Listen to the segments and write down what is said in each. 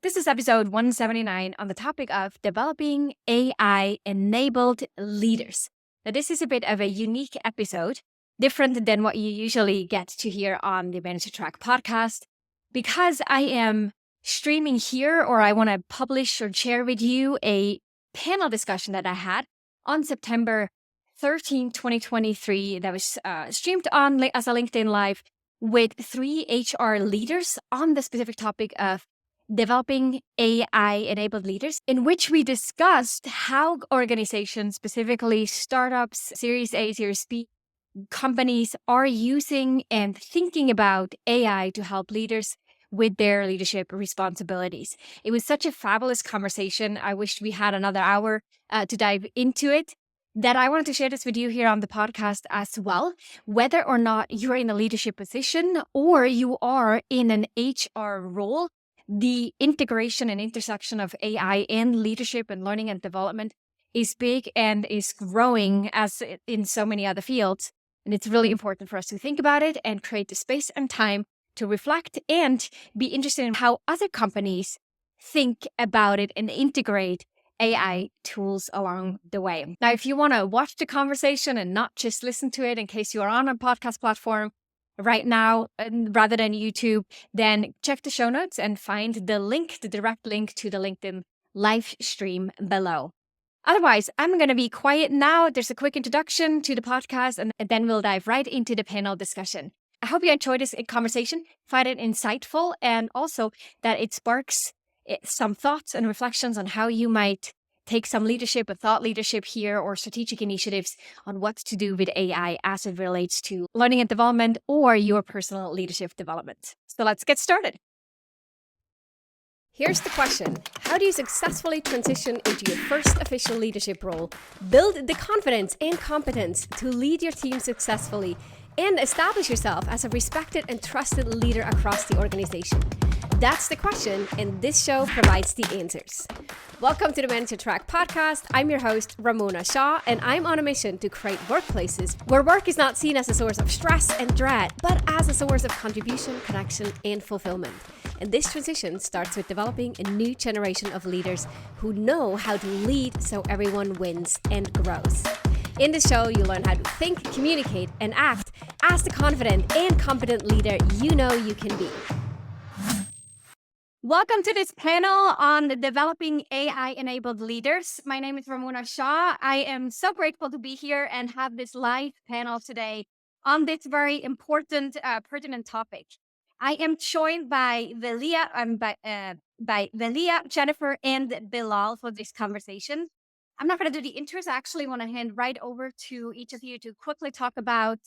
This is episode 179 on the topic of developing AI-enabled leaders. Now, this is a bit of a unique episode, different than what you usually get to hear on the Manage to Track podcast, because I am streaming here, or I want to publish or share with you a panel discussion that I had on September 13, 2023, that was streamed on as a LinkedIn Live with 3 HR leaders on the specific topic of developing AI-enabled leaders, in which we discussed how organizations, specifically startups, Series A, Series B, companies are using and thinking about AI to help leaders with their leadership responsibilities. It was such a fabulous conversation. I wished we had another hour to dive into it, that I wanted to share this with you here on the podcast as well. Whether or not you're in a leadership position or you are in an HR role, the integration and intersection of AI in leadership and learning and development is big and is growing as in so many other fields. And it's really important for us to think about it and create the space and time to reflect and be interested in how other companies think about it and integrate AI tools along the way. Now, if you want to watch the conversation and not just listen to it in case you are on a podcast platform right now, rather than YouTube, then check the show notes and find the link, the direct link to the LinkedIn live stream below. Otherwise, I'm going to be quiet now. There's a quick introduction to the podcast, and then we'll dive right into the panel discussion. I hope you enjoyed this conversation, find it insightful, and also that it sparks some thoughts and reflections on how you might take some leadership and thought leadership here, or strategic initiatives on what to do with AI as it relates to learning and development or your personal leadership development. So let's get started. Here's the question. How do you successfully transition into your first official leadership role, build the confidence and competence to lead your team successfully, and establish yourself as a respected and trusted leader across the organization? That's the question, and this show provides the answers. Welcome to the Manage to Track podcast. I'm your host, Ramona Shaw, and I'm on a mission to create workplaces where work is not seen as a source of stress and dread, but as a source of contribution, connection, and fulfillment. And this transition starts with developing a new generation of leaders who know how to lead so everyone wins and grows. In the show, you learn how to think, communicate, and act as the confident and competent leader you know you can be. Welcome to this panel on developing AI-enabled leaders. My name is Ramona Shaw. I am so grateful to be here and have this live panel today on this very important, pertinent topic. I am joined by Velia, by Velia, Jennifer, and Bilal for this conversation. I'm not going to do the intros. I actually want to hand right over to each of you to quickly talk about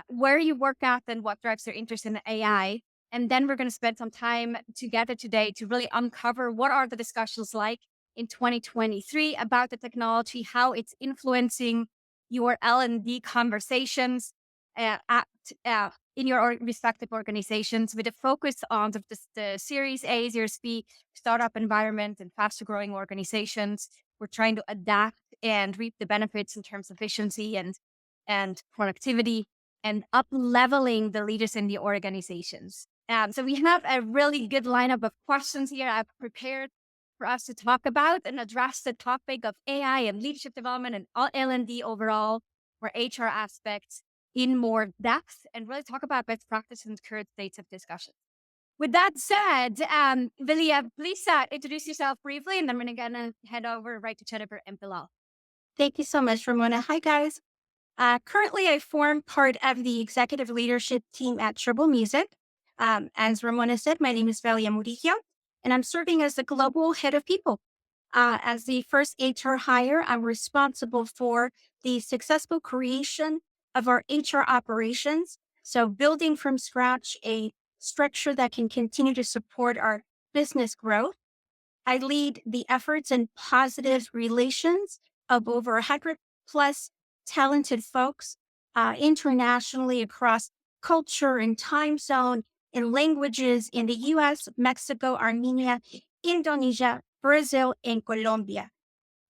where you work at and what drives your interest in AI. And then we're going to spend some time together today to really uncover what are the discussions like in 2023 about the technology, how it's influencing your L&D conversations in your respective organizations, with a focus on the Series A, Series B startup environment and faster growing organizations. We're trying to adapt and reap the benefits in terms of efficiency and productivity, and up-leveling the leaders in the organizations. So we have a really good lineup of questions here I've prepared for us to talk about and address the topic of AI and leadership development and L&D overall, or HR aspects, in more depth, and really talk about best practices and current states of discussion. With that said, Velia, please introduce yourself briefly, and then we're going to head over right to Jennifer and Bilal. Thank you so much, Ramona. Hi, guys. Currently, I form part of the executive leadership team at Trebel Music. As Ramona said, my name is Velia Murillo, and I'm serving as the global head of people. As the first HR hire, I'm responsible for the successful creation of our HR operations. So building from scratch a structure that can continue to support our business growth. I lead the efforts and positive relations of over 100 plus talented folks internationally across culture and time zone and languages in the US, Mexico, Armenia, Indonesia, Brazil, and Colombia.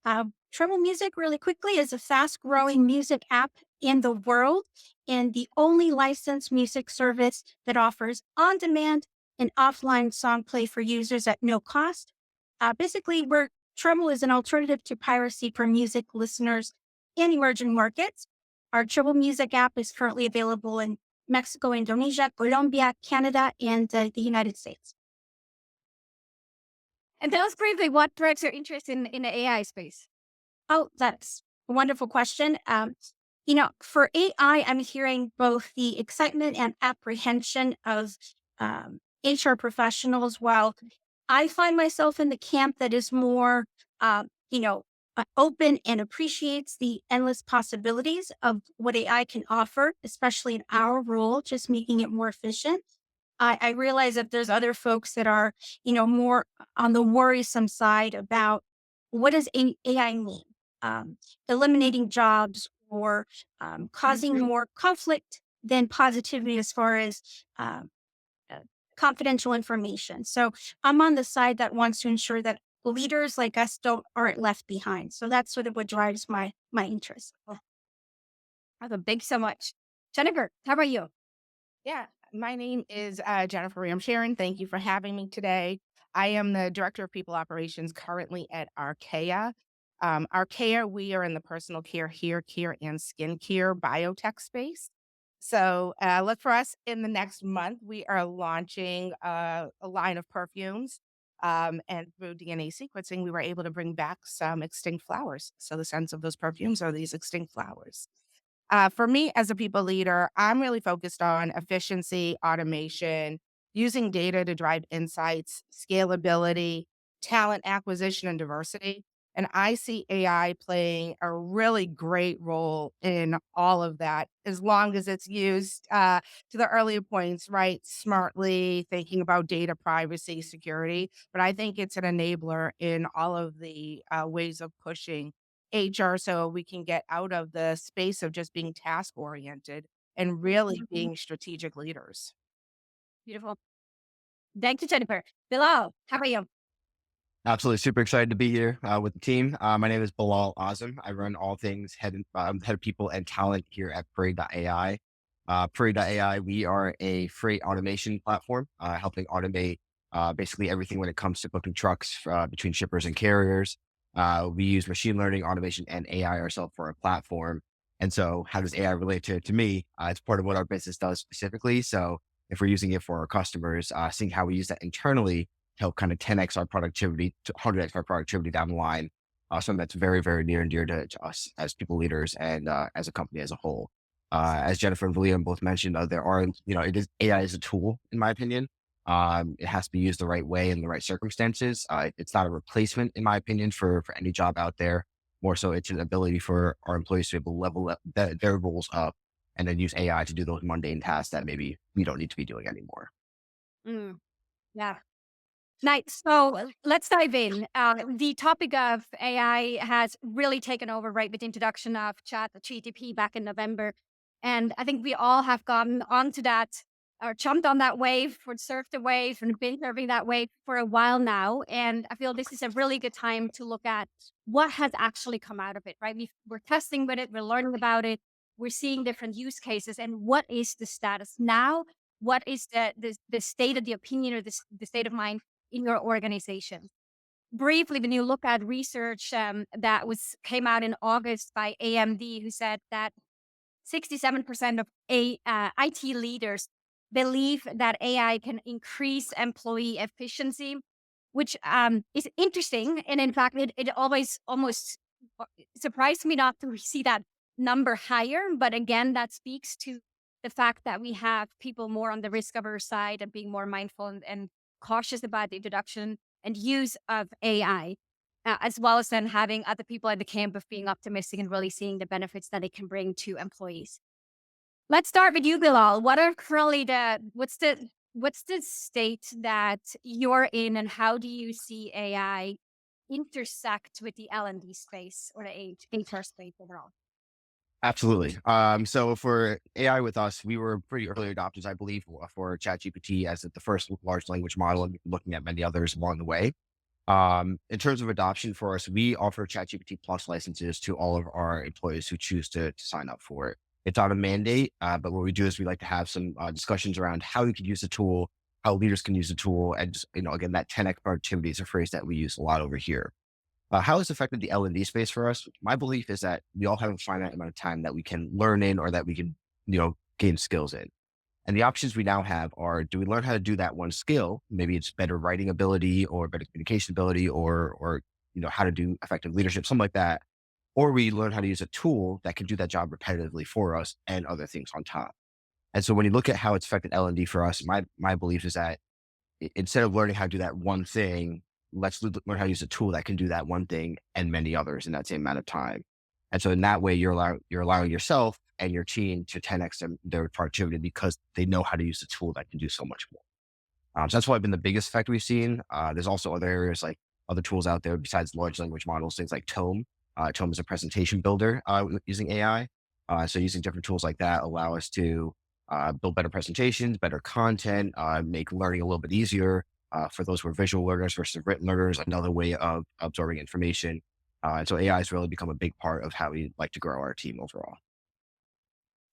Trebel Music, really quickly, is a fast-growing music app in the world and the only licensed music service that offers on-demand an offline song play for users at no cost. Basically, where Trebel is an alternative to piracy for music listeners in emerging markets. Our Trebel Music app is currently available in Mexico, Indonesia, Colombia, Canada, and the United States. And tell us briefly what drives your interest in the AI space. Oh, that's a wonderful question. For AI, I'm hearing both the excitement and apprehension of HR professionals, while I find myself in the camp that is more, open and appreciates the endless possibilities of what AI can offer, especially in our role, just making it more efficient. I realize that there's other folks that are, more on the worrisome side about what does AI mean? Eliminating jobs or causing more conflict than positivity as far as uh, confidential information. So I'm on the side that wants to ensure that leaders like us aren't left behind. So that's sort of what drives my interest. Thanks so much. Jennifer, how about you? Yeah, my name is Jennifer Ramcharan. Thank you for having me today. I am the Director of People Operations currently at Arcaea. Arcaea, we are in the personal care, hair care, and skincare biotech space. So look for us in the next month. We are launching a line of perfumes. And through DNA sequencing, we were able to bring back some extinct flowers. So the scents of those perfumes are these extinct flowers. For me as a people leader, I'm really focused on efficiency, automation, using data to drive insights, scalability, talent acquisition, and diversity. And I see AI playing a really great role in all of that, as long as it's used to the earlier points, right? Smartly, thinking about data privacy, security. But I think it's an enabler in all of the ways of pushing HR so we can get out of the space of just being task oriented and really being strategic leaders. Beautiful. Thank you, Jennifer. Bilal, how about you? Absolutely. Super excited to be here with the team. My name is Bilal Azam. I run all things head of people and talent here at Prairie.ai. Prairie.ai, we are a freight automation platform, helping automate basically everything when it comes to booking trucks between shippers and carriers. We use machine learning, automation, and AI ourselves for our platform. And so how does AI relate to me? It's part of what our business does specifically. So if we're using it for our customers, seeing how we use that internally, help kind of 10x our productivity to 100x our productivity down the line. Something that's very, very near and dear to us as people leaders and as a company as a whole. As Jennifer and Velia both mentioned, there are, AI is a tool, in my opinion. It has to be used the right way in the right circumstances. It's not a replacement, in my opinion, for any job out there. More so, it's an ability for our employees to be able to level up their roles up and then use AI to do those mundane tasks that maybe we don't need to be doing anymore. Yeah. Nice. So let's dive in. The topic of AI has really taken over, right, with the introduction of Chat GPT back in November. And I think we all have gotten onto that or jumped on that wave or surfed the wave and been surfing that wave for a while now. And I feel this is a really good time to look at what has actually come out of it, right? We're testing with it, we're learning about it, we're seeing different use cases, and what is the status now? What is the state of the opinion or the state of mind in your organization? Briefly, when you look at research that came out in August by AMD, who said that 67% of IT leaders believe that AI can increase employee efficiency, which is interesting. And in fact, it always almost surprised me not to see that number higher. But again, that speaks to the fact that we have people more on the risk averse side and being more mindful and cautious about the introduction and use of AI, as well as then having other people at the camp of being optimistic and really seeing the benefits that it can bring to employees. Let's start with you, Bilal. What are currently what's the state that you're in, and how do you see AI intersect with the L&D space or the HR space overall? Absolutely. So for AI with us, we were pretty early adopters, I believe, for Chat GPT as the first large language model, and looking at many others along the way. In terms of adoption for us, we offer Chat GPT Plus licenses to all of our employees who choose to sign up for it. It's not a mandate, but what we do is we like to have some discussions around how you could use the tool how leaders can use the tool. And just, again, that 10x productivity is a phrase that we use a lot over here. How it's affected the L&D space for us? My belief is that we all have a finite amount of time that we can learn in, or that we can, gain skills in. And the options we now have are: do we learn how to do that one skill? Maybe it's better writing ability or better communication ability, or how to do effective leadership, something like that. Or we learn how to use a tool that can do that job repetitively for us and other things on top. And so when you look at how it's affected L&D for us, my belief is that instead of learning how to do that one thing, let's learn how to use a tool that can do that one thing and many others in that same amount of time. And so in that way, you're allowing yourself and your team to 10x their productivity, because they know how to use the tool that can do so much more. So that's probably been the biggest effect we've seen. There's also other areas, like other tools out there besides large language models, things like Tome. Tome is a presentation builder using AI. So using different tools like that allow us to build better presentations, better content, make learning a little bit easier for those who are visual learners versus written learners, another way of absorbing information. And so AI has really become a big part of how we like to grow our team overall.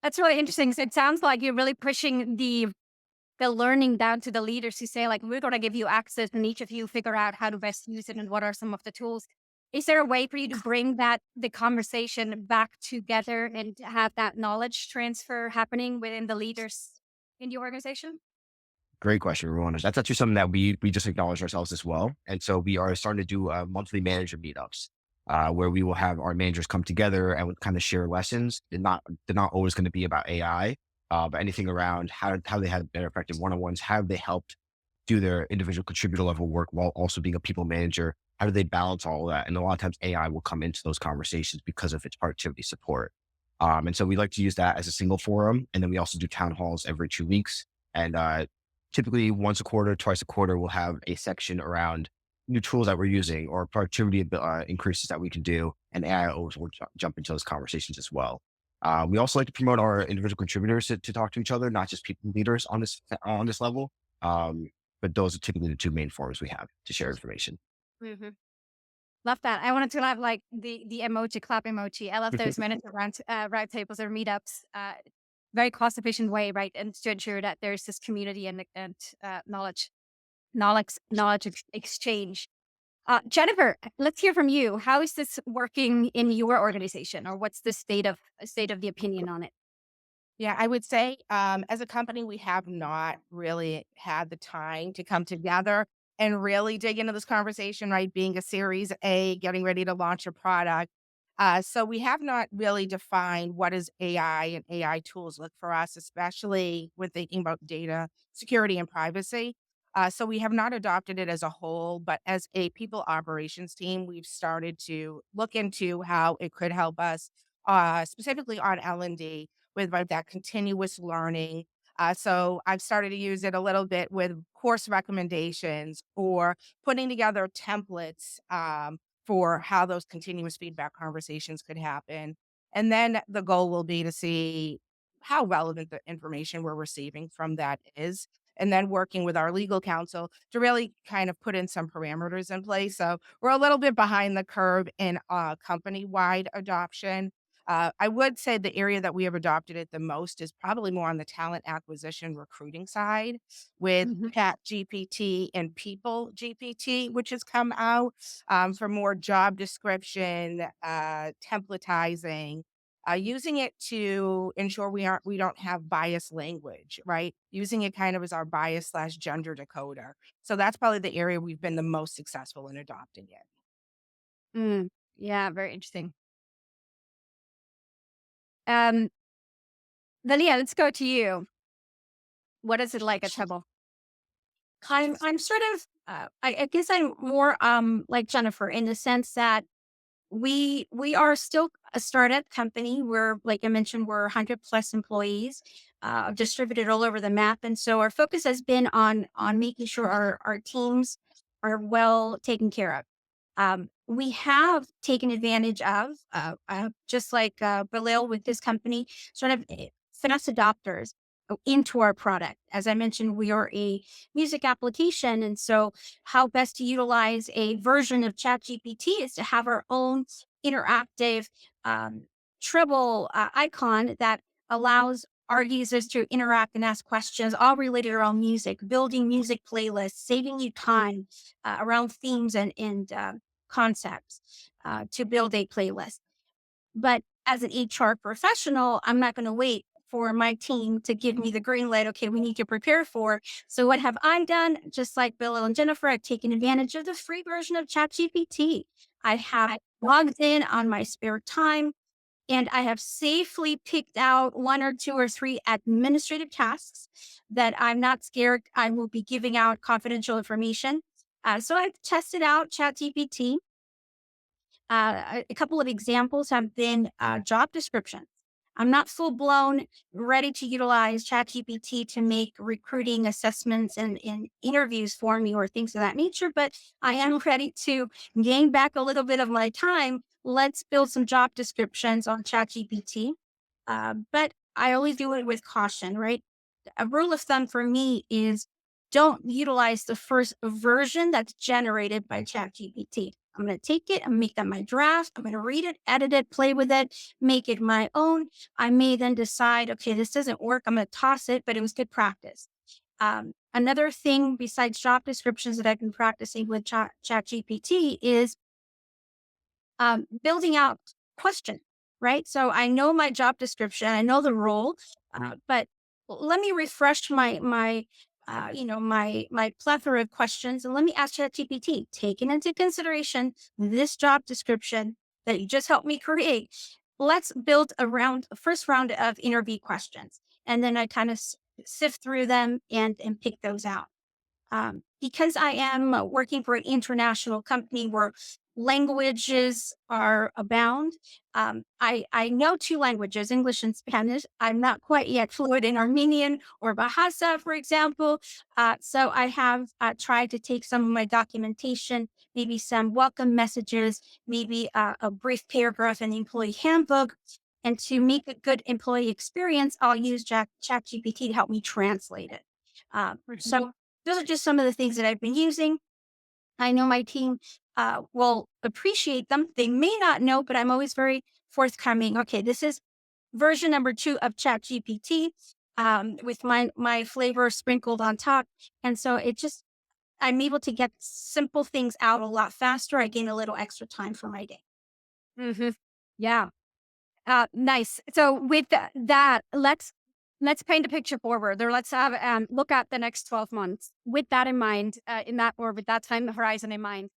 That's really interesting. So it sounds like you're really pushing the learning down to the leaders who say, like, we're going to give you access and each of you figure out how to best use it and what are some of the tools. Is there a way for you to bring the conversation back together and have that knowledge transfer happening within the leaders in the organization? Great question, Ramona. That's actually something that we just acknowledge ourselves as well. And so we are starting to do monthly manager meetups, where we will have our managers come together and we'll kind of share lessons. They're not always going to be about AI, but anything around how they had better effective one-on-ones, how they helped do their individual contributor level work while also being a people manager. How do they balance all of that? And a lot of times AI will come into those conversations because of its productivity support. And so we like to use that as a single forum. And then we also do town halls every 2 weeks. And typically once a quarter, twice a quarter, we'll have a section around new tools that we're using or productivity increases that we can do. And AI always will jump into those conversations as well. We also like to promote our individual contributors to talk to each other, not just people leaders on this level. But those are typically the two main forums we have to share information. Mm-hmm. Love that. I wanted to have like the emoji, clap emoji. I love those manager round tables or meetups. Very cost efficient way, right? And to ensure that there's this community and knowledge exchange. Jennifer, let's hear from you. How is this working in your organization, or what's the state of the opinion on it? Yeah, I would say as a company, we have not really had the time to come together and really dig into this conversation, right? Being a Series A, getting ready to launch a product. So we have not really defined what is AI and AI tools look for us, especially when thinking about data security and privacy. So we have not adopted it as a whole, but as a people operations team, we've started to look into how it could help us, specifically on L&D with like that continuous learning. So I've started to use it a little bit with course recommendations or putting together templates for how those continuous feedback conversations could happen. And then the goal will be to see how relevant the information we're receiving from that is. And then working with our legal counsel to really kind of put in some parameters in place. So we're a little bit behind the curve in company wide adoption. I would say the area that we have adopted it the most is probably more on the talent acquisition recruiting side with Mhm. Chat GPT and People GPT, which has come out for more job description, templatizing, using it to ensure we don't have biased language, right? Using it kind of as our bias slash gender decoder. So that's probably the area we've been the most successful in adopting it. Yeah, very interesting. Um, Velia, let's go to you. What is it like at Trebel? I'm sort of, I guess I'm more like Jennifer in the sense that we are still a startup company. We're, like I mentioned, we're 100 plus employees, distributed all over the map, and so our focus has been on making sure our teams are well taken care of. We have taken advantage of, just like Murillo with this company, sort of fast adopters into our product. As I mentioned, we are a music application. And so how best to utilize a version of Chat GPT is to have our own interactive Trebel icon that allows our users to interact and ask questions, all related around music, building music playlists, saving you time around themes and concepts to build a playlist. But as an HR professional, I'm not going to wait for my team to give me the green light. Okay, we need to prepare for. So what have I done? Just like Bill and Jennifer, I've taken advantage of the free version of Chat GPT. I have logged in on my spare time, and I have safely picked out 1 or 2 or 3 administrative tasks that I'm not scared I will be giving out confidential information. So I've tested out Chat GPT. A couple of examples have been job descriptions. I'm not full blown ready to utilize ChatGPT to make recruiting assessments and interviews for me or things of that nature, but I am ready to gain back a little bit of my time. Let's build some job descriptions on ChatGPT. But I always do it with caution, right? A rule of thumb for me is don't utilize the first version that's generated by ChatGPT. I'm going to take it and make that my draft. I'm going to read it, edit it, play with it, make it my own. I may then decide, okay, this doesn't work. I'm going to toss it, but it was good practice. Another thing besides job descriptions that I've been practicing with ChatGPT is building out questions, right? So I know my job description, I know the role, but let me refresh my plethora of questions, and let me ask ChatGPT, taking into consideration this job description that you just helped me create. Let's build a first round of interview questions, and then I kind of sift through them and pick those out. Because I am working for an international company where languages are abound, I know 2 languages, English and Spanish. I'm not quite yet fluent in Armenian or Bahasa, for example. So I have tried to take some of my documentation, maybe some welcome messages, maybe a brief paragraph in the employee handbook. And to make a good employee experience, I'll use ChatGPT to help me translate it. So those are just some of the things that I've been using. I know my team will appreciate them. They may not know, but I'm always very forthcoming. Okay, this is version number 2 of ChatGPT with my flavor sprinkled on top. And so I'm able to get simple things out a lot faster. I gain a little extra time for my day. Mm-hmm. Yeah. Nice. So with that, let's paint a picture forward, or let's have look at the next 12 months with that in mind, with that time horizon in mind.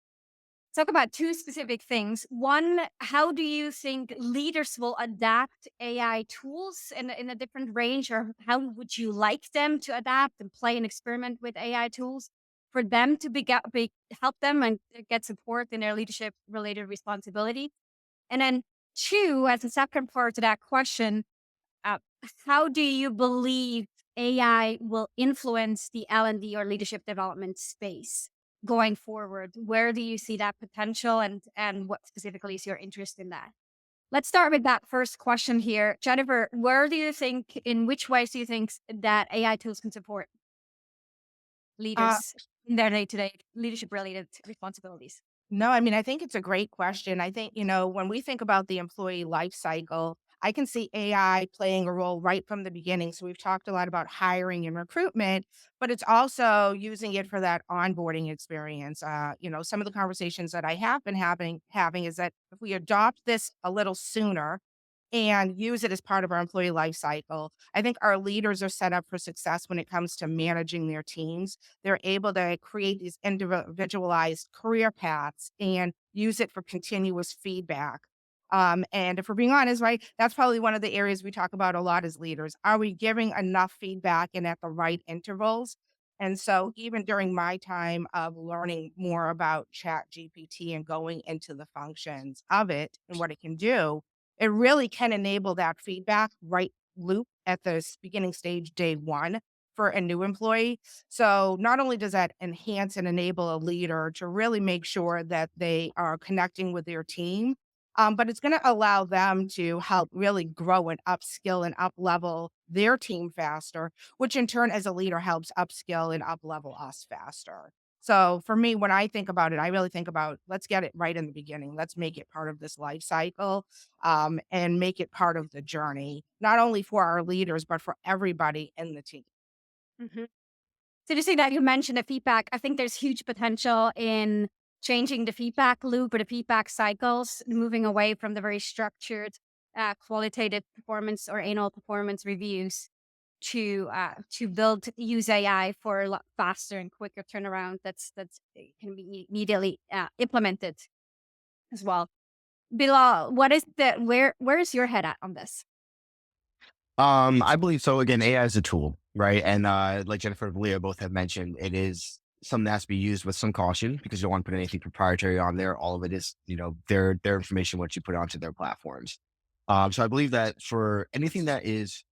Talk about 2 specific things. One, how do you think leaders will adapt AI tools in a different range, or how would you like them to adapt and play and experiment with AI tools for them to help them and get support in their leadership related responsibility? And then 2, as a second part to that question, uh, how do you believe AI will influence the L&D or leadership development space going forward? Where do you see that potential, and what specifically is your interest in that? Let's start with that first question here. Jennifer, in which ways do you think that AI tools can support leaders in their day-to-day leadership related responsibilities? No, I mean, I think it's a great question. I think, when we think about the employee life cycle, I can see AI playing a role right from the beginning. So we've talked a lot about hiring and recruitment, but it's also using it for that onboarding experience. Some of the conversations that I have been having is that if we adopt this a little sooner and use it as part of our employee life cycle, I think our leaders are set up for success when it comes to managing their teams. They're able to create these individualized career paths and use it for continuous feedback. And if we're being honest, right, that's probably one of the areas we talk about a lot as leaders. Are we giving enough feedback and at the right intervals? And so even during my time of learning more about Chat GPT and going into the functions of it and what it can do, it really can enable that feedback right loop at the beginning stage, day 1 for a new employee. So not only does that enhance and enable a leader to really make sure that they are connecting with their team, but it's going to allow them to help really grow and upskill and up-level their team faster, which in turn, as a leader, helps upskill and up-level us faster. So for me, when I think about it, I really think about let's get it right in the beginning. Let's make it part of this life cycle, and make it part of the journey, not only for our leaders, but for everybody in the team. Mhm. So just that you mentioned the feedback, I think there's huge potential in changing the feedback loop or the feedback cycles, moving away from the very structured, qualitative performance or annual performance reviews to use AI for a lot faster and quicker turnaround. That's can be immediately implemented as well. Bilal, what is the where is your head at on this? I believe so. Again, AI is a tool, right? And like Jennifer and Velia both have mentioned, it is something that has to be used with some caution because you don't want to put anything proprietary on there. All of it is, their information, what you put onto their platforms. So I believe that for anything that is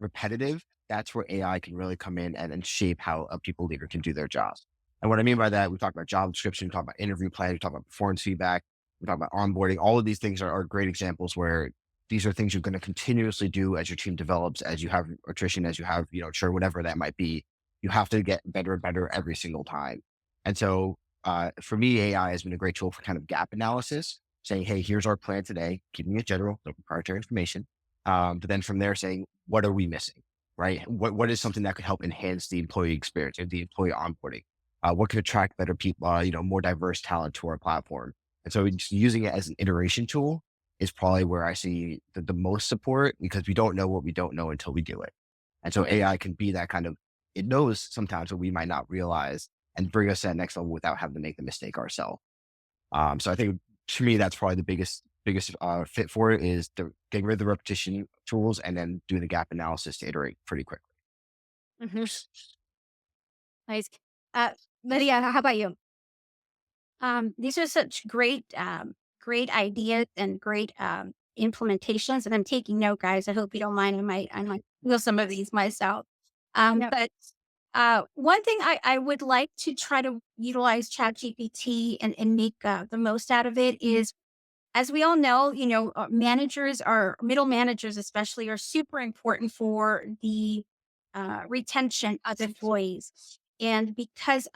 repetitive, that's where AI can really come in and shape how a people leader can do their jobs. And what I mean by that, we talk about job description, we talk about interview plan, we talk about performance feedback, we talk about onboarding. All of these things are great examples where these are things you're going to continuously do as your team develops, as you have attrition, as you have, sure, whatever that might be. You have to get better and better every single time. And so for me, AI has been a great tool for kind of gap analysis, saying, hey, here's our plan today, keeping it general, no proprietary information. But then from there saying, what are we missing, right? What is something that could help enhance the employee experience and the employee onboarding? What could attract better people, more diverse talent to our platform? And so just using it as an iteration tool is probably where I see the most support because we don't know what we don't know until we do it. And so AI can be that kind of, it knows sometimes what we might not realize and bring us to that next level without having to make the mistake ourselves. So I think to me, that's probably the biggest fit for it is getting rid of the repetition tools and then doing the gap analysis to iterate pretty quickly. Mhm. Nice. Uh, Lydia, how about you? These are such great ideas and great implementations. And I'm taking note, guys. I hope you don't mind. I might feel some of these myself. Yep. But one thing I would like to try to utilize Chat GPT and make the most out of it is, as we all know, managers are middle managers, especially, are super important for the retention of employees. And because,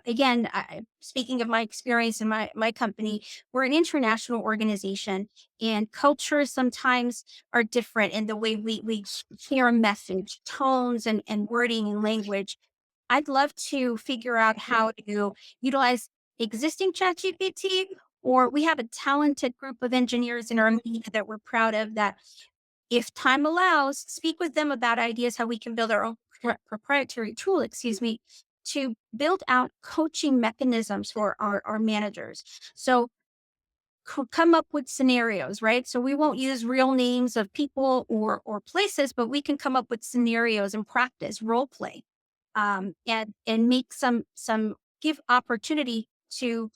again, speaking of my experience in my company, we're an international organization and cultures sometimes are different in the way we hear a message, tones and wording and language. I'd love to figure out how to utilize existing ChatGPT, or we have a talented group of engineers in our media that we're proud of that, if time allows, speak with them about ideas how we can build our own proprietary tool, to build out coaching mechanisms for our managers. So come up with scenarios, right? So we won't use real names of people or places, but we can come up with scenarios and practice role play, and make some give opportunity to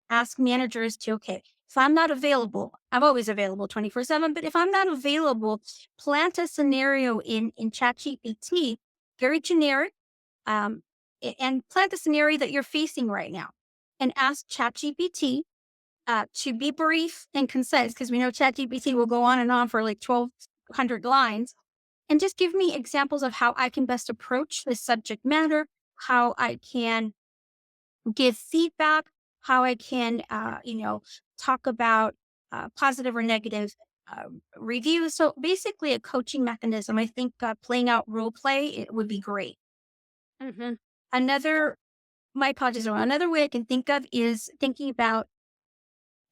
ask managers to, okay, if I'm not available, I'm always available 24/7, but if I'm not available, plant a scenario in ChatGPT, very generic, um, and plant the scenario that you're facing right now and ask ChatGPT to be brief and concise, because we know ChatGPT will go on and on for like 1,200 lines, and just give me examples of how I can best approach this subject matter, how I can give feedback, how I can, talk about positive or negative reviews. So basically, a coaching mechanism. I think playing out role play, it would be great. Hmm. Another, my apologies, another way I can think of is thinking about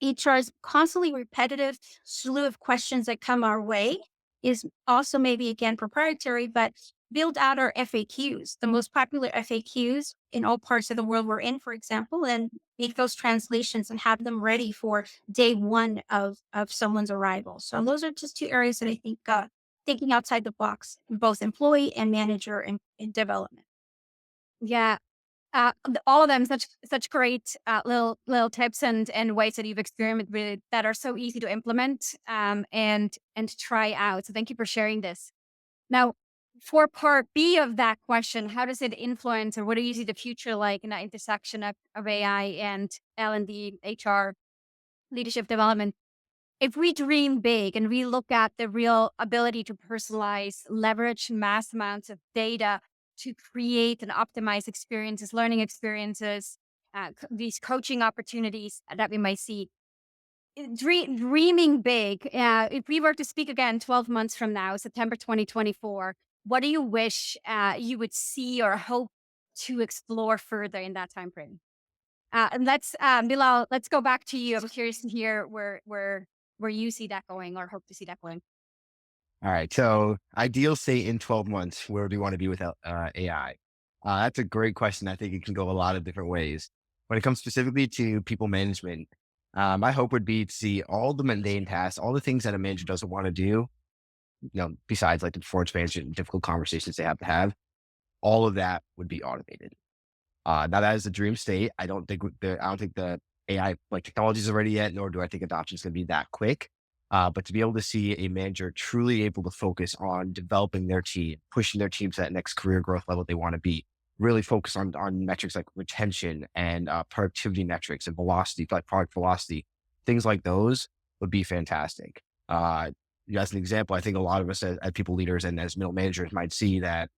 HR's constantly repetitive slew of questions that come our way is also maybe again proprietary, but build out our FAQs, the most popular FAQs in all parts of the world we're in, for example, and make those translations and have them ready for day one of someone's arrival. So those are just two areas that I think thinking outside the box, both employee and manager in development. Yeah. All of them such great little tips and ways that you've experimented with that are so easy to implement and try out. So thank you for sharing this. Now, for part B of that question, how does it influence, or what do you see the future like in that intersection of AI and L&D, HR, leadership development? If we dream big and we look at the real ability to personalize, leverage mass amounts of data to create and optimize experiences, learning experiences, these coaching opportunities that we might see. Dreaming big. If we were to speak again 12 months from now, September 2024, what do you wish you would see or hope to explore further in that time frame? And let's, Bilal, let's go back to you. I'm curious to hear where you see that going or hope to see that going. All right. So ideal state in 12 months, where do you want to be with AI? That's a great question. I think it can go a lot of different ways. When it comes specifically to people management, my hope would be to see all the mundane tasks, all the things that a manager doesn't want to do, besides like the performance management and difficult conversations they have to have, all of that would be automated. Now that is a dream state. I don't think the AI like technology is ready yet, nor do I think adoption is going to be that quick. But to be able to see a manager truly able to focus on developing their team, pushing their team to that next career growth level they want to be, really focus on metrics like retention and productivity metrics and velocity, like product velocity, things like those would be fantastic. As an example, I think a lot of us as people leaders and as middle managers might see that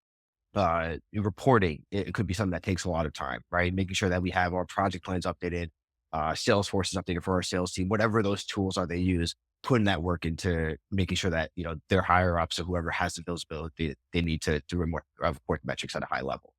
reporting, it could be something that takes a lot of time, right? Making sure that we have our project plans updated, Salesforce is updated for our sales team, whatever those tools are they use, putting that work into making sure that, their higher ups or whoever has the visibility they need to report metrics at a high level.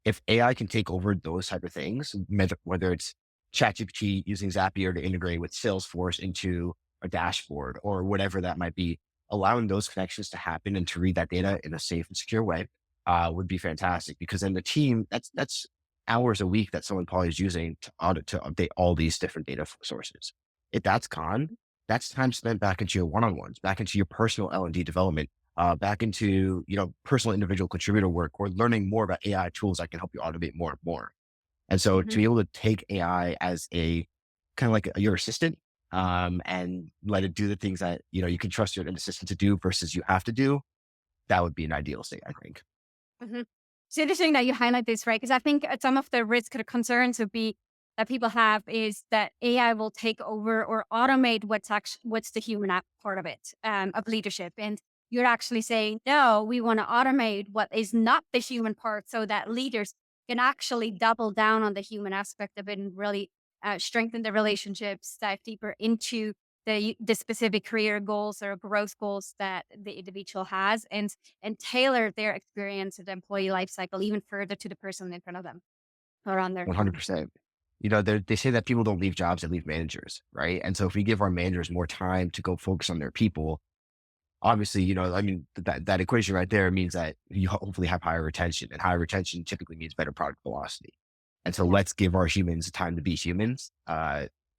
If AI can take over those type of things, whether it's Chat GPT using Zapier to integrate with Salesforce into a dashboard or whatever that might be, allowing those connections to happen and to read that data in a safe and secure way would be fantastic, because then the team, that's hours a week that someone probably is using to update all these different data sources. If that's gone, that's time spent back into your one-on-ones, back into your personal L&D development, back into, personal individual contributor work, or learning more about AI tools that can help you automate more and more. And so to be able to take AI as a kind of like your assistant, and let it do the things that, you can trust your assistant to do versus you have to do, that would be an ideal state, I think. Mm-hmm. It's interesting that you highlight this, right? Because I think some of the risk or concerns would be that people have is that AI will take over or automate what's the human part of it, of leadership. And you're actually saying, no, we want to automate what is not the human part so that leaders can actually double down on the human aspect of it and really strengthen the relationships, dive deeper into the specific career goals or growth goals that the individual has, and tailor their experience of the employee life cycle even further to the person in front of them or on their team. 100%. They say that people don't leave jobs, they leave managers, right? And so if we give our managers more time to go focus on their people, obviously, that equation right there means that you hopefully have higher retention, and higher retention typically means better product velocity. And so let's give our humans time to be humans.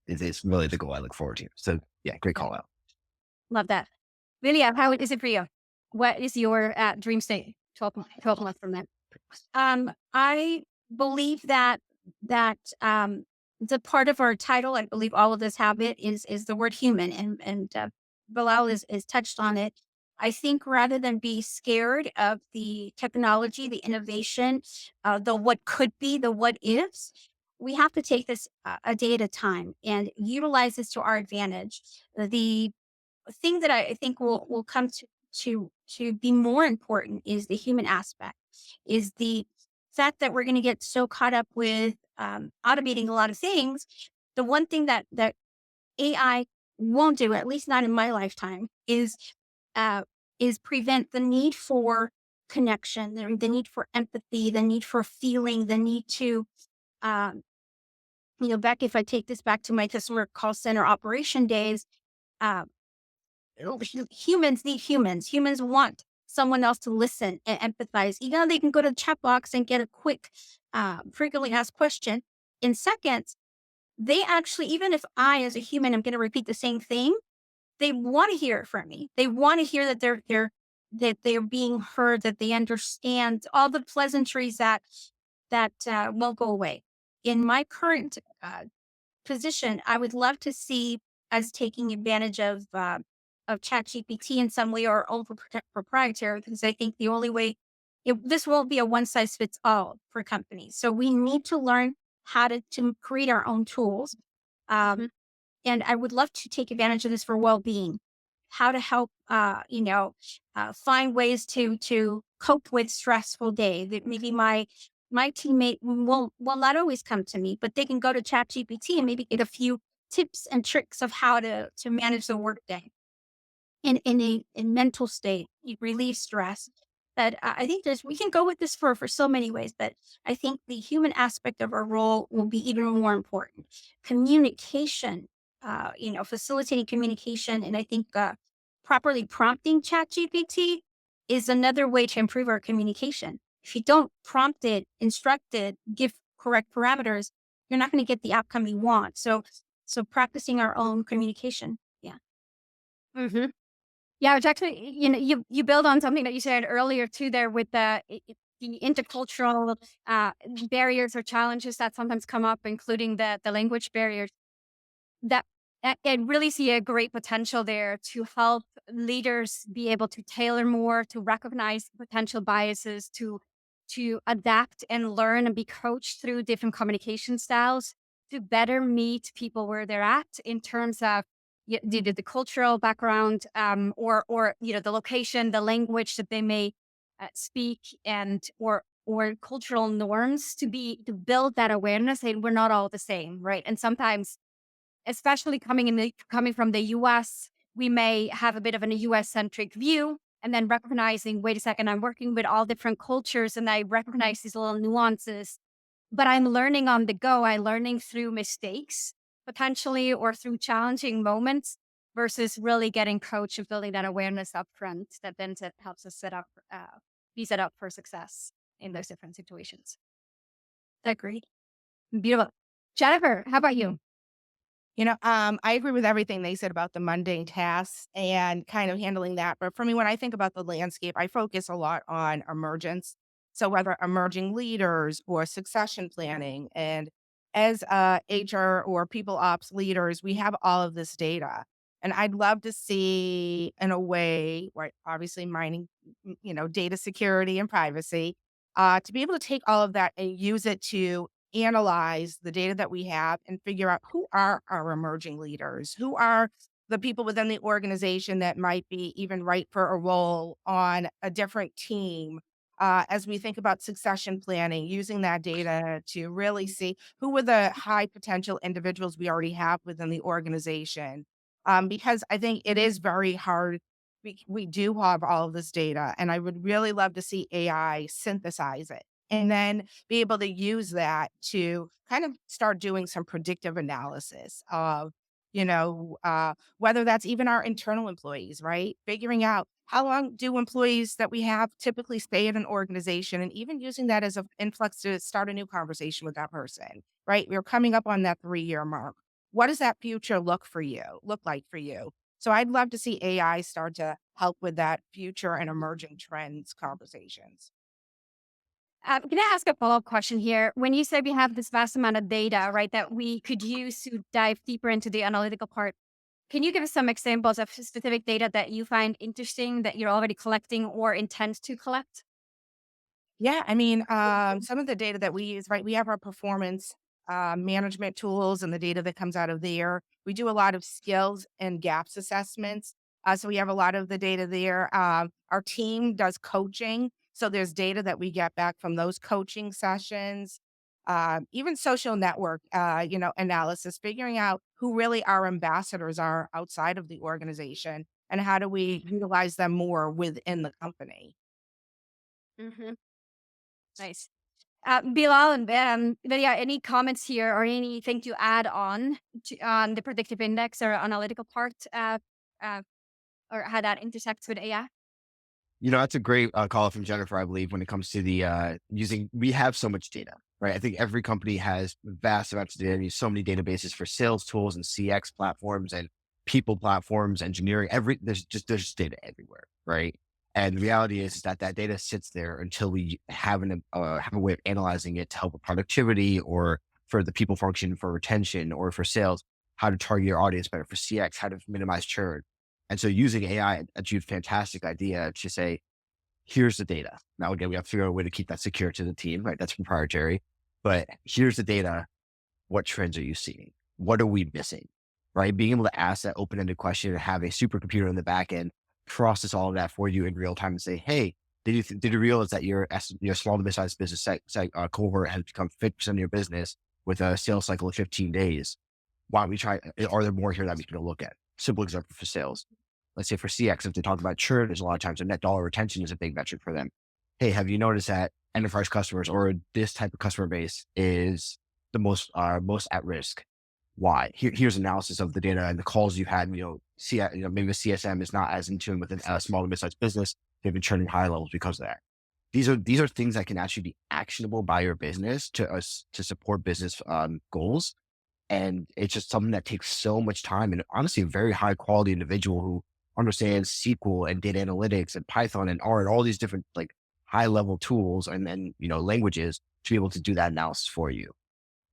Is really the goal I look forward to. So yeah, great call out. Love that. Velia, how is it for you? What is your dream state 12 months from now? I believe that the part of our title, I believe all of us have it, is the word human, and Bilal is touched on it. I think rather than be scared of the technology, the innovation, the what could be, the what ifs, we have to take this a day at a time and utilize this to our advantage. The thing that I think will come to be more important is the human aspect, is the fact that we're going to get so caught up with automating a lot of things. The one thing that AI won't do, at least not in my lifetime, is prevent the need for connection, the need for empathy, the need for feeling, the need to, back, if I take this back to my customer call center operation days, humans need humans. Humans want someone else to listen and empathize. They can go to the chat box and get a quick, frequently asked question in seconds. They actually, even if I, as a human, am going to repeat the same thing, they want to hear it from me. They want to hear that they're being heard, that they understand all the pleasantries that won't go away. In my current position, I would love to see us taking advantage of Chat GPT in some way, or our own proprietary, because I think the only way, this won't be a one size fits all for companies. So we need to learn how to create our own tools. And I would love to take advantage of this for well-being, how to help, find ways to cope with stressful day. That maybe my my teammate will not always come to me, but they can go to Chat GPT and maybe get a few tips and tricks of how to manage the workday in a mental state, you relieve stress. That I think we can go with this for so many ways, but I think the human aspect of our role will be even more important. Communication, facilitating communication, and I think properly prompting Chat GPT is another way to improve our communication. If you don't prompt it, instruct it, give correct parameters, you're not going to get the outcome you want. So practicing our own communication. Yeah. Mm-hmm. Yeah, it's actually, you build on something that you said earlier too there with the intercultural barriers or challenges that sometimes come up, including the language barriers. That I really see a great potential there to help leaders be able to tailor more, to recognize potential biases, to adapt and learn and be coached through different communication styles to better meet people where they're at in terms of the cultural background, or the location, the language that they may speak, and or cultural norms to build that awareness. And we're not all the same, right? And sometimes, especially coming from the US, we may have a bit of an US centric view, and then recognizing, wait a second, I'm working with all different cultures and I recognize these little nuances, but I'm learning on the go. I'm learning through mistakes potentially, or through challenging moments, versus really getting coached and building that awareness up front that then helps us be set up for success in those different situations. Agreed. Beautiful. Jennifer, how about you? I agree with everything they said about the mundane tasks and kind of handling that. But for me, when I think about the landscape, I focus a lot on emergence. So whether emerging leaders or succession planning, and as HR or people ops leaders, we have all of this data. And I'd love to see, in a way, right, obviously mining, data security and privacy, to be able to take all of that and use it to analyze the data that we have and figure out who are our emerging leaders, who are the people within the organization that might be even right for a role on a different team. As we think about succession planning, using that data to really see who were the high potential individuals we already have within the organization. Because I think it is very hard. We do have all of this data, and I would really love to see AI synthesize it and then be able to use that to kind of start doing some predictive analysis of, whether that's even our internal employees, right? Figuring out how long do employees that we have typically stay at an organization, and even using that as an influx to start a new conversation with that person, right? We're coming up on that 3-year mark. What does that future look like for you? So I'd love to see AI start to help with that future and emerging trends conversations. Can I ask a follow-up question here? When you say we have this vast amount of data, right, that we could use to dive deeper into the analytical part, can you give us some examples of specific data that you find interesting that you're already collecting or intend to collect? Yeah, I mean, some of the data that we use, right? We have our performance management tools and the data that comes out of there. We do a lot of skills and gaps assessments. So we have a lot of the data there. Our team does coaching. So there's data that we get back from those coaching sessions. Even social network, analysis, figuring out who really our ambassadors are outside of the organization and how do we utilize them more within the company. Mm-hmm. Nice. Bilal and Velia, any comments here or anything to add on on the predictive index or analytical part, uh, or how that intersects with AI? That's a great call from Jennifer, I believe, when it comes to the we have so much data, right? I think every company has vast amounts of data. There's so many databases for sales tools and CX platforms and people platforms, engineering, there's just data everywhere, right? And the reality is that data sits there until we have have a way of analyzing it to help with productivity, or for the people function, for retention, or for sales, how to target your audience better, for CX, how to minimize churn. And so using AI, that's a fantastic idea to say, here's the data. Now, again, we have to figure out a way to keep that secure to the team, right? That's proprietary. But here's the data. What trends are you seeing? What are we missing? Right? Being able to ask that open-ended question and have a supercomputer in the back end process all of that for you in real time and say, hey, Did you realize that your small to mid-sized business cohort has become 50% of your business with a sales cycle of 15 days? Why don't we try? Are there more here that we can look at? Simple example for sales. Let's say for CX, if they talk about churn, there's a lot of times a net dollar retention is a big metric for them. Hey, have you noticed that enterprise customers or this type of customer base is the most at risk? Why? Here's analysis of the data and the calls you've had. Maybe the CSM is not as in tune with a small to mid-sized business. They've been churning high levels because of that. These are things that can actually be actionable by your business to support business goals. And it's just something that takes so much time, and honestly, a very high quality individual who understands SQL and data analytics and Python and R and all these different like high level tools and languages to be able to do that analysis for you.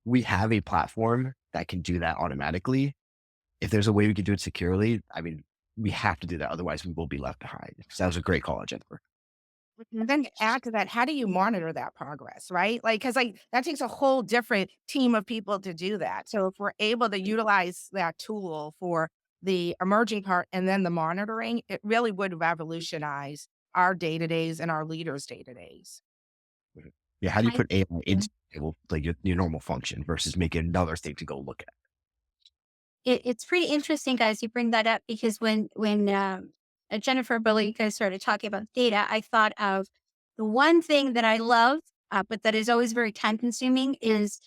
We have a platform that can do that automatically. If there's a way we can do it securely, I mean, we have to do that. Otherwise we will be left behind. So that was a great call, Jennifer. And then to add to that, how do you monitor that progress, right? Because that takes a whole different team of people to do that. So if we're able to utilize that tool for the emerging part and then the monitoring, it really would revolutionize our day-to-days and our leaders' day-to-days. Yeah. How do you I put AI into like your normal function versus making another thing to go look at? It's pretty interesting, guys. You bring that up because when Jennifer, Billy, you guys started talking about data, I thought of the one thing that I love, but that is always very time consuming is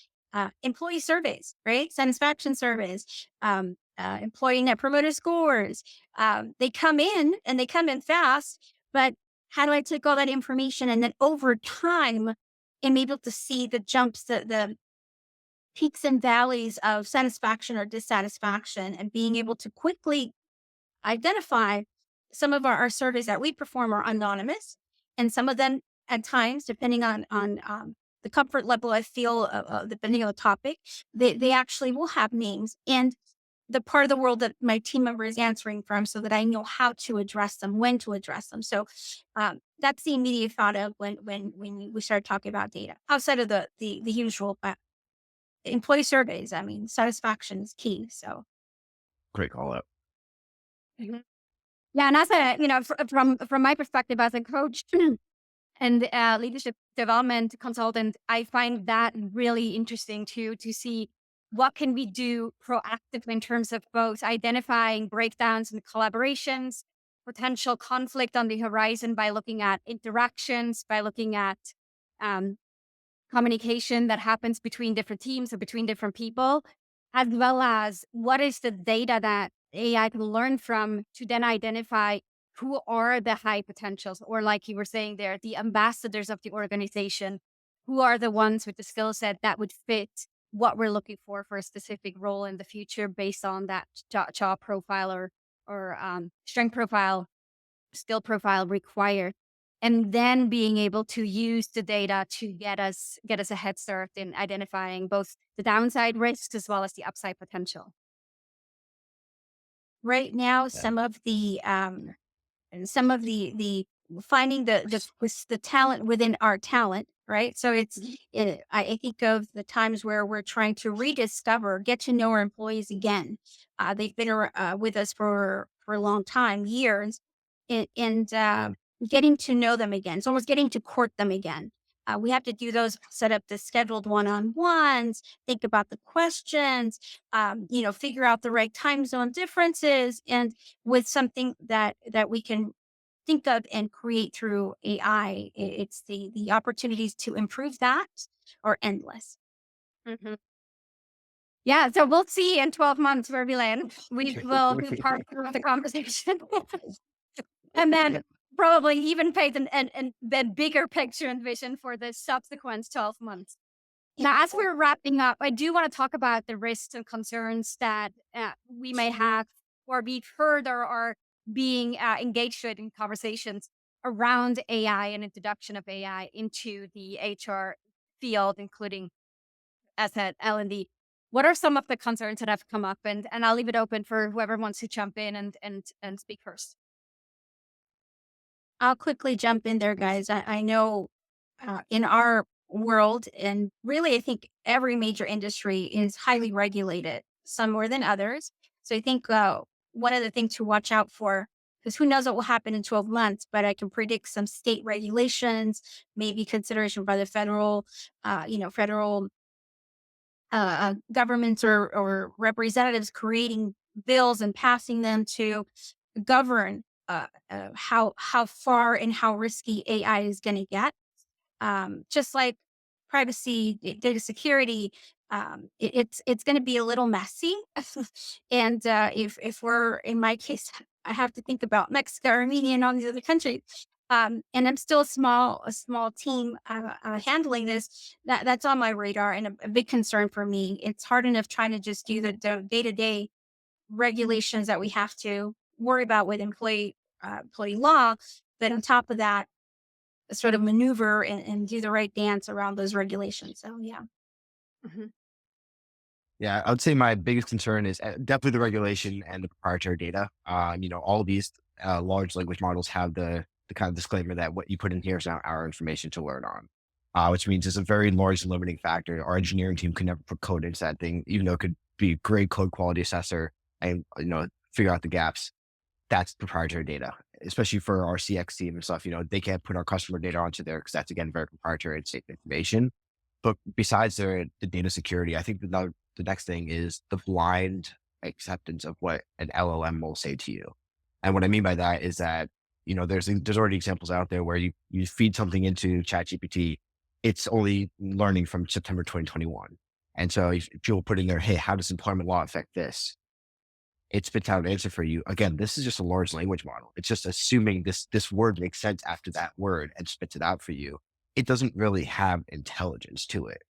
employee surveys, right? Satisfaction surveys, employee net promoter scores. They come in and they come in fast, but how do I take all that information and then over time am able to see the jumps, the peaks and valleys of satisfaction or dissatisfaction, and being able to quickly identify some of our surveys that we perform are anonymous, and some of them at times, depending on the comfort level I feel, depending on the topic, they actually will have names and the part of the world that my team member is answering from, so that I know how to address them, when to address them. So that's the immediate thought of when we started talking about data outside of the usual. Employee surveys, I mean, satisfaction is key. So, Great call out. Mhm. Yeah, and as a from my perspective as a coach and leadership development consultant, I find that really interesting too, to see what can we do proactively in terms of both identifying breakdowns and collaborations, potential conflict on the horizon by looking at interactions, by looking at um, communication that happens between different teams or between different people, as well as what is the data that AI can learn from to then identify who are the high potentials, or like you were saying there, the ambassadors of the organization, who are the ones with the skill set that would fit what we're looking for a specific role in the future based on that job profile or strength profile, skill profile required, and then being able to use the data to get us a head start in identifying both the downside risks as well as the upside potential. right now, Yeah. some of the finding the talent within our talent, right? So I think of the times where we're trying to rediscover, get to know our employees again. They've been with us for a long time, years, and getting to know them again. It's almost getting to court them again. We have to do those, set up the scheduled one-on-ones, think about the questions, figure out the right time zone differences, and with something that we can think of and create through AI, it's the opportunities to improve that are endless. Mhm. Yeah, so we'll see in 12 months where we land. We will be part of the conversation. And then probably even paint an the bigger picture and vision for the subsequent 12 months. Now, as we're wrapping up, I do want to talk about the risks and concerns that we may have or we've heard or are being engaged with in conversations around AI and introduction of AI into the HR field, including as at L&D. What are some of the concerns that have come up? And I'll leave it open for whoever wants to jump in and speak first. I'll quickly jump in there, guys. I know in our world, and really, I think every major industry is highly regulated, some more than others. So I think one of the things to watch out for because who knows what will happen in 12 months, but I can predict some state regulations, maybe consideration by the federal governments or representatives creating bills and passing them to govern how far and how risky AI is going to get. Just like privacy, data security, it's going to be a little messy. And if we're in my case, I have to think about Mexico, Armenia, and all these other countries. And I'm still a small team handling this. That's on my radar and a big concern for me. It's hard enough trying to just do the day-to-day regulations that we have to worry about with employee law. But on top of that, sort of maneuver and do the right dance around those regulations. So yeah. Mhm. Yeah, I would say my biggest concern is definitely the regulation and the proprietary data. All of these large language models have the kind of disclaimer that what you put in here is not our information to learn on, which means it's a very large limiting factor. Our engineering team could never put code into that thing, even though it could be a great code quality assessor and figure out the gaps. That's proprietary data, especially for our CX team and stuff. They can't put our customer data onto there because that's again very proprietary and safe information. But besides the data security, I think the next thing is the blind acceptance of what an LLM will say to you. And what I mean by that is that, there's already examples out there where you feed something into Chat GPT, it's only learning from September 2021. And so if people put in there, hey, how does employment law affect this? It spits out an answer for you. Again, this is just a large language model. It's just assuming this word makes sense after that word and spits it out for you. It doesn't really have intelligence to it.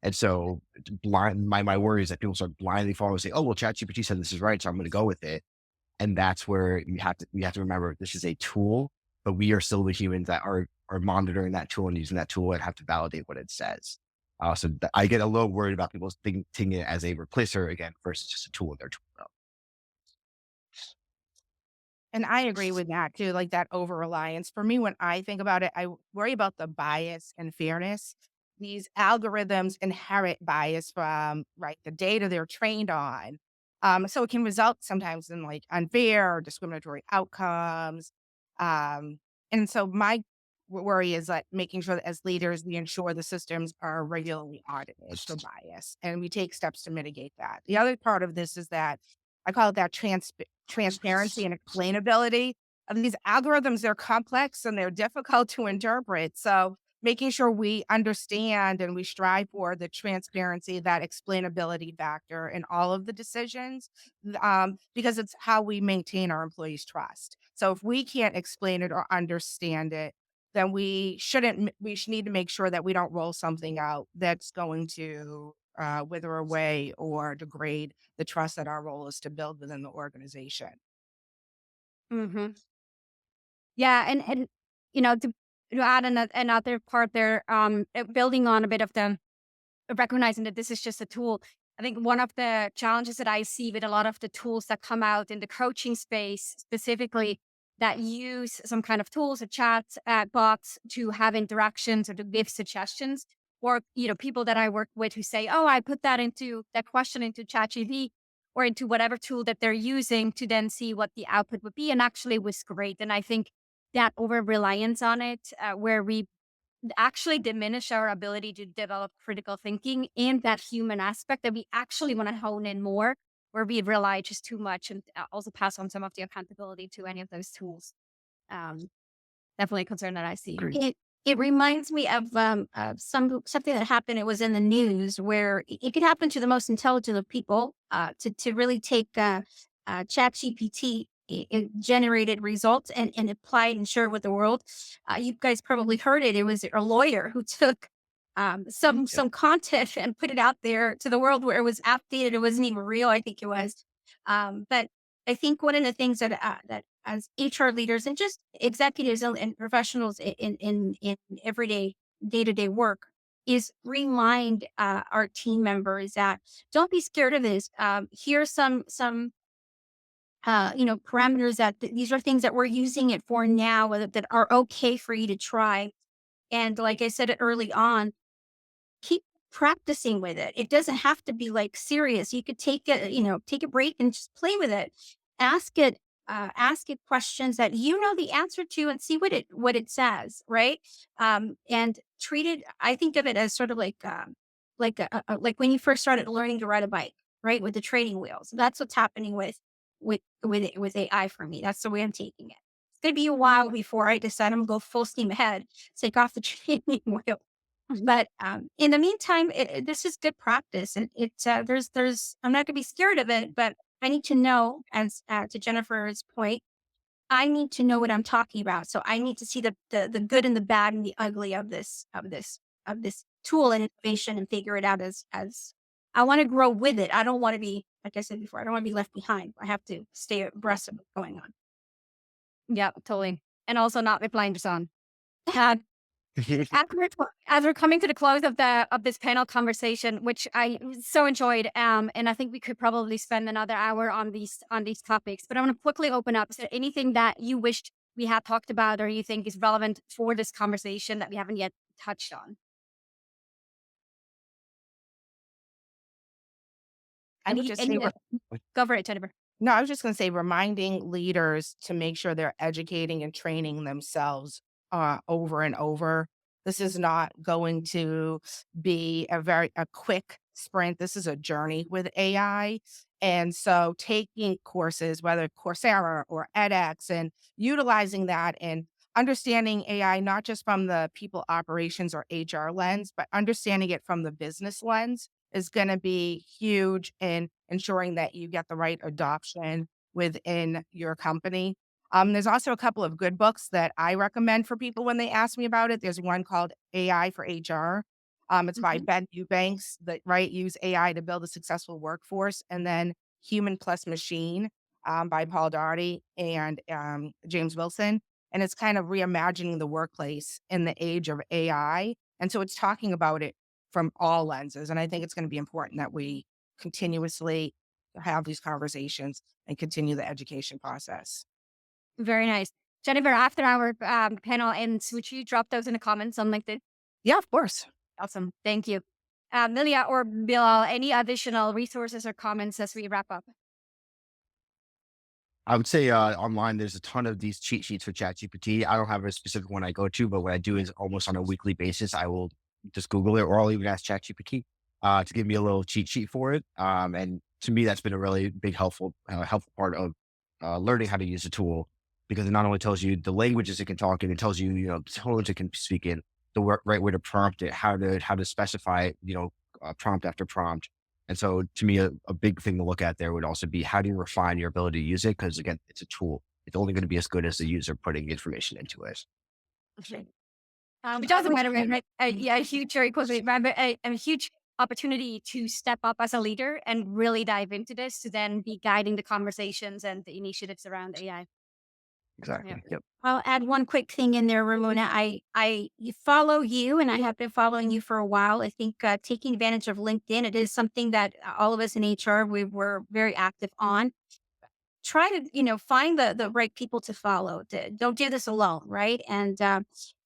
And so my worry is that people start blindly following and say, oh, well, ChatGPT said this is right, so I'm going to go with it. And that's where you have to remember this is a tool, but we are still the humans that are monitoring that tool and using that tool and have to validate what it says. I get a little worried about people thinking it as a replacer again versus just a tool in their tool belt. And I agree with that too, like that over-reliance. For me, when I think about it, I worry about the bias and fairness. These algorithms inherit bias from, right, the data they're trained on. So it can result sometimes in like unfair or discriminatory outcomes. And so my worry is that making sure that as leaders, we ensure the systems are regularly audited for bias and we take steps to mitigate that. The other part of this is that I call it that transparency and explainability of these algorithms. They're complex and they're difficult to interpret. So making sure we understand and we strive for the transparency, that explainability factor in all of the decisions, because it's how we maintain our employees' trust. So if we can't explain it or understand it, then we should need to make sure that we don't roll something out that's going to wither away or degrade the trust that our role is to build within the organization. Hmm. Yeah, and to add another part there, building on a bit of the recognizing that this is just a tool. I think one of the challenges that I see with a lot of the tools that come out in the coaching space, specifically that use some kind of tools, a chat box to have interactions or to give suggestions, or people that I work with who say, "Oh, I put that question into ChatGPT or into whatever tool that they're using to then see what the output would be," and actually was great. And I think that over reliance on it, where we actually diminish our ability to develop critical thinking and that human aspect that we actually want to hone in more, where we rely just too much and also pass on some of the accountability to any of those tools. Um, Definitely a concern that I see. Agreed. It reminds me of something that happened. It was in the news where it could happen to the most intelligent of people. To really take Chat GPT generated results and apply it and share it with the world. You guys probably heard it. It was a lawyer who took some content and put it out there to the world where it was outdated. It wasn't even real. I think it was. But I think one of the things that as HR leaders and just executives and professionals in everyday day-to-day work is remind our team members that don't be scared of this. Here's some parameters that these are things that we're using it for now that are okay for you to try. And like I said it early on, keep practicing with it. It doesn't have to be like serious. You could take a break and just play with it. Ask it ask it questions that you know the answer to and see what it says, right? And treat it. I think of it as sort of like when you first started learning to ride a bike, right? With the training wheels. That's what's happening with AI for me. That's the way I'm taking it. It's gonna be a while before I decide I'm gonna go full steam ahead, take off the training wheel. But in the meantime, this is good practice. There's I'm not gonna be scared of it, but I need to know, as to Jennifer's point, I need to know what I'm talking about. So I need to see the good and the bad and the ugly of this tool and innovation and figure it out as I want to grow with it. I don't want to be, like I said before, I don't want to be left behind. I have to stay abreast of what's going on. Yeah, totally. And also not with blinders on. Uh, as we're coming to the close of this panel conversation, which I so enjoyed, and I think we could probably spend another hour on these topics. But I want to quickly open up. Is there anything that you wished we had talked about, or you think is relevant for this conversation that we haven't yet touched on? I would just say, Go for it, Jennifer. no, I was just going to say, reminding leaders to make sure they're educating and training themselves over and over. This is not going to be a quick sprint. This is a journey with AI. And so taking courses, whether Coursera or edX, and utilizing that and understanding AI, not just from the people operations or HR lens, but understanding it from the business lens is going to be huge in ensuring that you get the right adoption within your company. There's also a couple of good books that I recommend for people when they ask me about it. There's one called AI for HR. It's by Ben Eubanks, that use AI to build a successful workforce, and then Human Plus Machine by Paul Daugherty and James Wilson. And it's kind of reimagining the workplace in the age of AI. And so it's talking about it from all lenses. And I think it's going to be important that we continuously have these conversations and continue the education process. Very nice. Jennifer, after our panel ends, would you drop those in the comments on LinkedIn? Yeah, of course. Awesome. Thank you. Velia or Bilal, any additional resources or comments as we wrap up? I would say online, there's a ton of these cheat sheets for Chat GPT. I don't have a specific one I go to, but what I do is almost on a weekly basis, I will just Google it, or I'll even ask Chat GPT to give me a little cheat sheet for it. And to me, that's been a really big helpful part of learning how to use the tool, because it not only tells you the languages it can talk in, it tells you, the tones it can speak in, the right way to prompt it, how to specify, prompt after prompt. And so to me, a big thing to look at there would also be, how do you refine your ability to use it? Because again, it's a tool. It's only going to be as good as the user putting information into it. Which also, by the way, right? A huge, very closely, a huge opportunity to step up as a leader and really dive into this, to then be guiding the conversations and the initiatives around AI. Exactly. Yeah. Yep. I'll add one quick thing in there, Ramona. I follow you, and I have been following you for a while. I think taking advantage of LinkedIn, it is something that all of us in HR, we were very active on. Try to, find the right people to follow. Don't do this alone, right? And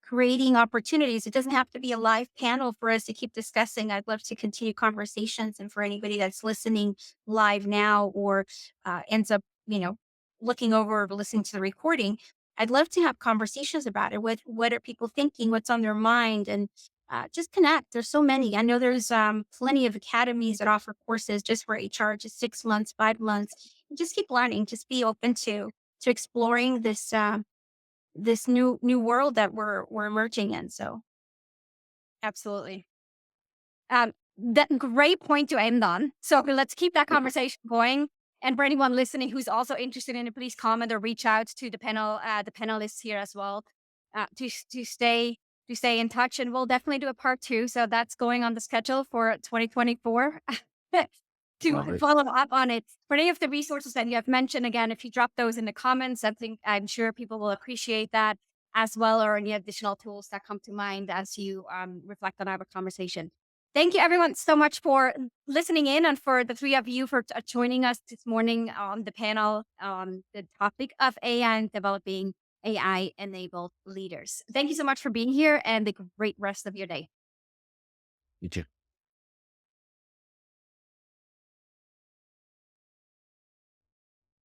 creating opportunities. It doesn't have to be a live panel for us to keep discussing. I'd love to continue conversations, and for anybody that's listening live now or ends up, looking over or listening to the recording, I'd love to have conversations about it. What are people thinking? What's on their mind? And just connect. There's so many. I know there's plenty of academies that offer courses just for HR, just 6 months, 5 months. Just keep learning. Just be open to exploring this this new world that we're emerging in. So Absolutely. That great point to end on. So let's keep that conversation going. And for anyone listening who's also interested in it, please comment or reach out to the panelists here as well, to stay in touch. And we'll definitely do a part 2. So that's going on the schedule for 2024 to follow up on it. For any of the resources that you have mentioned, again, if you drop those in the comments, I'm sure people will appreciate that as well, or any additional tools that come to mind as you reflect on our conversation. Thank you, everyone, so much for listening in, and for the 3 of you for joining us this morning on the panel on the topic of AI and developing AI-enabled leaders. Thank you so much for being here, and a great rest of your day. You too.